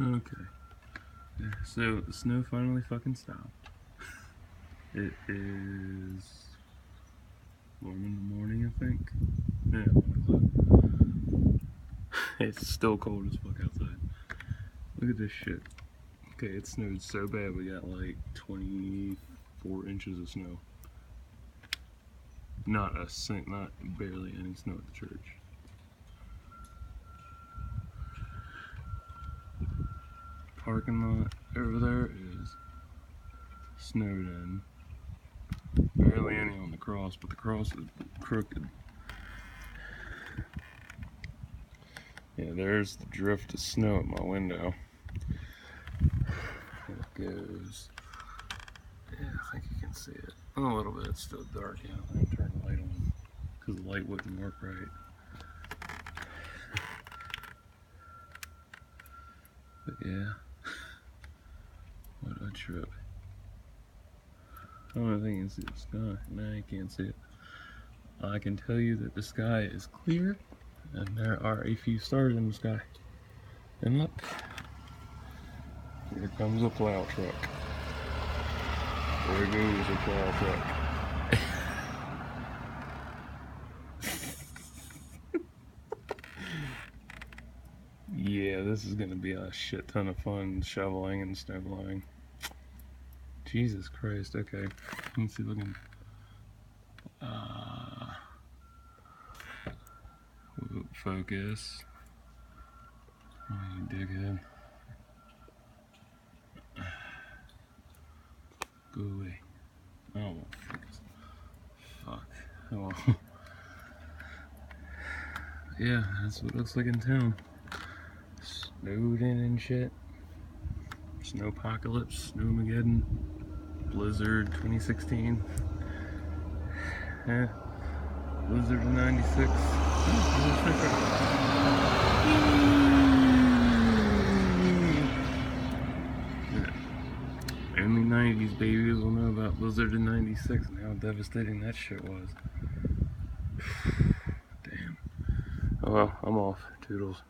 Okay. Yeah, so the snow finally fucking stopped. It is warm in the morning, I think. Yeah, 1 o'clock. It's still cold as fuck outside. Look at this shit. Okay, it snowed so bad we got like 24 inches of snow. Not barely any snow at the church. Parking lot over there is snowed in. Barely any on the cross, but the cross is crooked. Yeah, there's the drift of snow at my window. It goes. Yeah, I think you can see it. A little bit, it's still dark. Yeah, I didn't turn the light on because the light wouldn't work right. But yeah, what a trip. I don't think you can see the sky. No, you can't see it. I can tell you that the sky is clear and there are a few stars in the sky. And look, here comes a plow truck. There goes a plow truck. Yeah, this is gonna be a shit ton of fun shoveling and snow blowing. Jesus Christ, okay. Let's see if I can focus. Oh, you dickhead. Go away. Oh, focus. Fuck. Oh well. Yeah, that's what it looks like in town. Snowed in and shit. Snowpocalypse, Snowmageddon, Blizzard 2016. Yeah. Blizzard of 96. Only 90s babies will know about Blizzard in 96 and how devastating that shit was. Damn. Oh well, I'm off. Toodles.